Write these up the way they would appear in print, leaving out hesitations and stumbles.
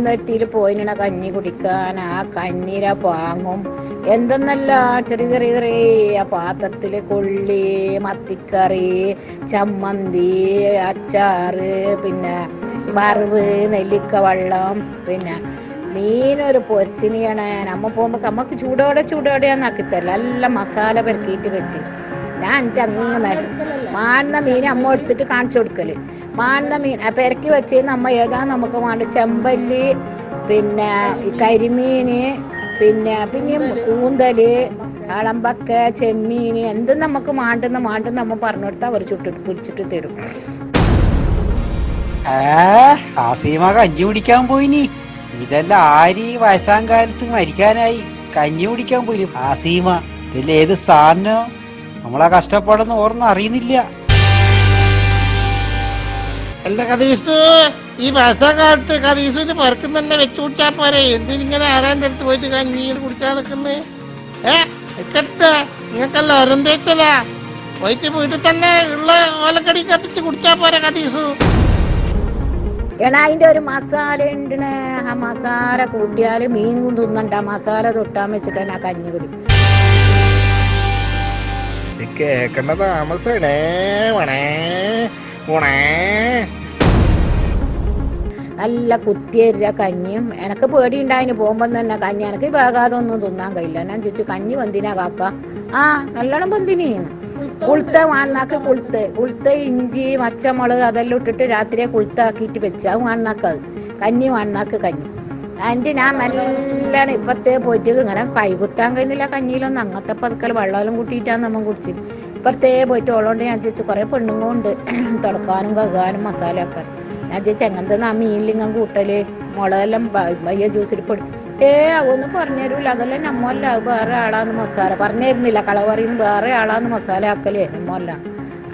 കുന്നത്തിയിൽ പോയിന കഞ്ഞി കുടിക്കാൻ ആ കഞ്ഞീര പാങ്ങും എന്തെന്നല്ല ചെറിയ ചെറിയ ചെറിയ പാത്രത്തിൽ കൊള്ളി, മത്തിക്കറി, ചമ്മന്തി, അച്ചാറ്, പിന്നെ വറവ്, നെല്ലിക്ക വെള്ളം, പിന്നെ മീനൊരു പൊരിച്ചിനിയാണ്. നമ്മ പോകുമ്പോൾ നമുക്ക് ചൂടോടെയാന്ന് ആക്കിത്തരല. നല്ല മസാല പെരക്കിയിട്ട് വെച്ച് ഞാൻ എൻ്റെ അങ്ങനെ മാണ്ണ മീൻ അമ്മ എടുത്തിട്ട് കാണിച്ചു കൊടുക്കല്. മാണ്ണ മീൻ പെരക്കി വെച്ചതിന് അമ്മ ഏതാ നമുക്ക് വേണ്ട ചെമ്പല്ലി, പിന്നെ കരിമീന്, പിന്നെയും കൂന്തല്, അളമ്പക്ക, ചെമ്മീൻ എന്തും നമുക്ക് മാണ്ടുന്ന നമ്മ പറഞ്ഞു കൊടുത്താൽ അവർ ചുട്ടിട്ട് പിടിച്ചിട്ട് തരും. ആസീമ കഞ്ഞി കുടിക്കാൻ പോയിനി. ഇതെല്ലാം ആര് വയസ്സാം കാലത്ത് മരിക്കാനായി കഞ്ഞി കുടിക്കാൻ പോയി. ആസീമ ഇതിൽ ഏത് സാധനോ നമ്മളെ കഷ്ടപ്പാടെന്ന് ഓർന്ന് അറിയുന്നില്ല. അല്ല കദീസു, ഈ വയസ്സാകാലത്ത് കദീസുവിന് പുറക്കും തന്നെ വെച്ചു കുടിച്ചാ പോരെ? എന്തിനിങ്ങനെ ആരാന്റെ അടുത്ത് പോയിട്ട് കഞ്ഞി കുടിക്കാൻ നിൽക്കുന്നത്? നിങ്ങൾക്കല്ല ഒരം തേച്ചല പോയിട്ട് വീട്ടിൽ തന്നെ ഉള്ള ഓലക്കടി കത്തിച്ച് കുടിച്ചാ പോരെ കദീസു? അതിന്റെ ഒരു മസാല ഉണ്ട്. ആ മസാല കൂട്ടിയാല് മീൻ തിന്നണ്ട. മസാല തൊട്ടാൻ വെച്ചിട്ട് തന്നെ ആ കഞ്ഞി കുടി. കേക്കണ്ട താമസണേ നല്ല കുത്തിയരിയ കഞ്ഞിയും. എനക്ക് പേടിയുണ്ടായിന് പോകുമ്പം തന്നെ കഞ്ഞി. എനക്ക് വേഗാതെ ഒന്നും തിന്നാൻ കഴിയില്ല. ഞാൻ ചോദിച്ചു കഞ്ഞി വെന്തിനാ കാക്ക? നല്ലോണം വെന്തിനീന്ന്. കുളുത്ത വാണ്ണാക്ക് കുളുത്ത് ഇഞ്ചി, പച്ചമുളക് അതെല്ലാം ഇട്ടിട്ട് രാത്രിയെ കുളുത്താക്കിയിട്ട് വെച്ച് അത് വാണ്ണാക്കത് കഞ്ഞി. വാണ്ണാക്ക് കഞ്ഞി. അതിൻ്റെ ഞാൻ മെല്ലാണ് ഇപ്പുറത്തേ പോയിട്ട് ഇങ്ങനെ കൈകുത്താൻ കഴിയുന്നില്ല കഞ്ഞിയിലൊന്നും. അങ്ങനത്തെ പതുക്കൽ വെള്ളമെല്ലാം കൂട്ടിയിട്ടാണ് നമ്മൾ കുടിച്ച്. ഇപ്പുറത്തേ പോയിട്ട് ഉള്ളതുകൊണ്ട് ഞാൻ ചോദിച്ചു കുറേ പെണ്ണുങ്ങളുണ്ട് തുടക്കാനും കഴുകാനും മസാല ആക്കാൻ. ഞാൻ ചോദിച്ചു എങ്ങനത്തെ ആ മീനിലിങ്ങൻ കൂട്ടല് മുളകെല്ലാം വയ്യ ജ്യൂസിൽ പൊടി. അതൊന്നും പറഞ്ഞുതരൂല. അതെല്ലാം നമ്മല്ല വേറെ ആളാന്ന് മസാല പറഞ്ഞു തരുന്നില്ല. കള പറയുന്നു വേറെ ആളാന്ന് മസാല ആക്കലേ നമ്മല്ല.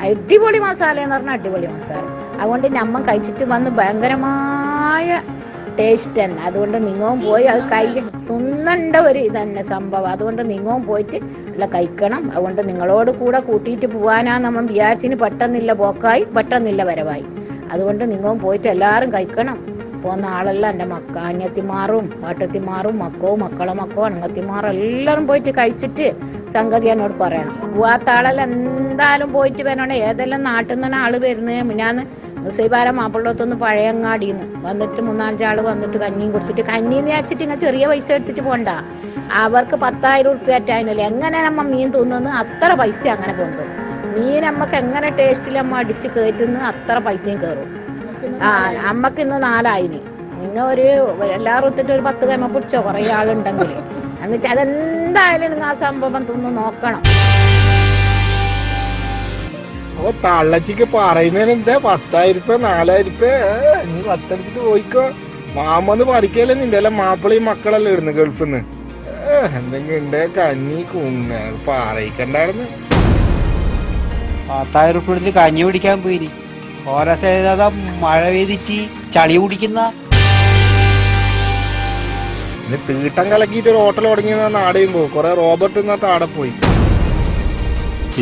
അടിപൊളി മസാല എന്ന് പറഞ്ഞാൽ അടിപൊളി മസാല. അതുകൊണ്ട് നമ്മ കഴിച്ചിട്ട് വന്ന് ഭയങ്കരമായ ടേസ്റ്റ് തന്നെ. അതുകൊണ്ട് നിങ്ങളും പോയി അത് തിന്നണ്ട ഒരു ഇതന്നെ സംഭവം. അതുകൊണ്ട് നിങ്ങളും പോയിട്ട് അല്ല കഴിക്കണം. അതുകൊണ്ട് നിങ്ങളോട് കൂടെ കൂട്ടിയിട്ട് പോകാനാ നമ്മൾ വിചാരിച്ചിന്. പെട്ടെന്നില്ല പോക്കായി, പെട്ടെന്നില്ല വരവായി. അതുകൊണ്ട് നിങ്ങളും പോയിട്ട് എല്ലാവരും കഴിക്കണം. പോകുന്ന ആളെല്ലാം എൻ്റെ അനിയത്തിമാറും ഏട്ടത്തിമാറും മക്കളെ മക്കളും അണങ്ങത്തിമാറും എല്ലാവരും പോയിട്ട് കഴിച്ചിട്ട് സംഗതി എന്നോട് പറയണം. പോവാത്ത ആളെല്ലാം എന്തായാലും പോയിട്ട് വരണം. ഏതെല്ലാം നാട്ടിൽ നിന്ന് തന്നെ ആള് വരുന്നത്. ഞാൻ മുസൈബാര മാപ്പിള്ളത്തൊന്ന് പഴയങ്ങാടിന്ന് വന്നിട്ട് 3-5 ആള് വന്നിട്ട് കഞ്ഞിയും കുടിച്ചിട്ട് കഞ്ഞിന്ന് വെച്ചിട്ട് ഇങ്ങനെ ചെറിയ പൈസ എടുത്തിട്ട് പോണ്ട. അവർക്ക് 10,000 ഉറുപ്പ്യ ആറ്റായില്ല. എങ്ങനെ നമ്മ മീൻ തിന്നുന്നു അത്ര പൈസ അങ്ങനെ കൊണ്ടു. മീൻ നമ്മക്ക് എങ്ങനെ ടേസ്റ്റിൽ നമ്മ അടിച്ച് കയറ്റുന്നു അത്ര പൈസയും കയറും. അമ്മക്ക് ഇന്ന് 4,000. നിങ്ങൾ എല്ലാവരും ഒത്തിട്ട് ഒരു 10 കൈമ പിടിച്ചോ കുറേ ആളുണ്ടെങ്കിൽ. എന്നിട്ട് അതെന്തായാലും നിങ്ങൾ ആ സംഭവം തിന്ന് നോക്കണം. തള്ളച്ചിക്ക് പറയുന്നതിന് എന്താ 10,000 4,000? നീ 10 എടുത്തിട്ട് പോയിക്കോ. മാമന്ന് പറിക്കല്ലേ നിന്റെ എല്ലാം മാപ്പിളയും മക്കളെല്ലാം ഇടുന്നു ഗൾഫിന്ന്. എന്തെങ്കിലും ഉണ്ടേ കഞ്ഞി പറയിക്കണ്ടായിരുന്നു. 10,000 ഉറുപ്പിക എടുത്തിട്ട് കഞ്ഞി കുടിക്കാൻ പോയിനി. ഓരോ സേതാ മഴ പെയ്തിട്ട് ചളി കുടിക്കുന്ന തീട്ടം കലക്കിയിട്ട് ഒരു ഹോട്ടൽ തുടങ്ങിയ നാടേയും പോകും. കൊറേ റോബർട്ട് എന്നിട്ട് ആടെ പോയി.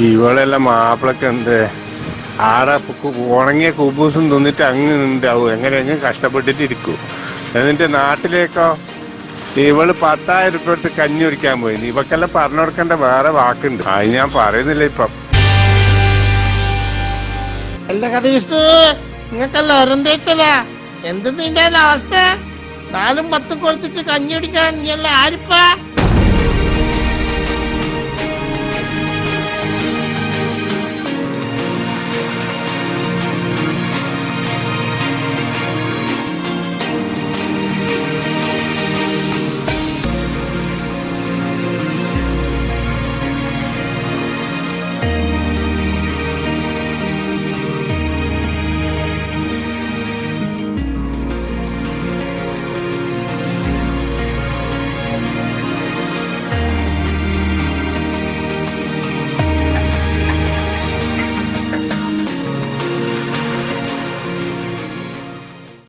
ഇവളെല്ലാം മാപ്പിളക്ക് എന്ത് ആടെ ഉണങ്ങിയ കുബൂസും തിന്നിട്ട് അങ്ങ് ഉണ്ടാവും. എങ്ങനെ കഷ്ടപ്പെട്ടിട്ട് ഇരിക്കും. എന്നിട്ട് നാട്ടിലേക്കോ ഇവള് 10,000 ഉറുപ്പിക എടുത്ത് കഞ്ഞി കുടിക്കാൻ പോയി. ഇവക്കെല്ലാം പറഞ്ഞു കൊടുക്കേണ്ട വേറെ വാക്കുണ്ട്. അത് ഞാൻ പറയുന്നില്ല ഇപ്പം. അല്ല കദീസു, നിങ്ങൾക്കല്ല ഒരം തേച്ചല എന്ത് നിന്റെ അവസ്ഥ? 4-10 കൊടുത്തിട്ട് കഞ്ഞി കുടിക്കാൻ നീ അല്ല ആരിപ്പാ?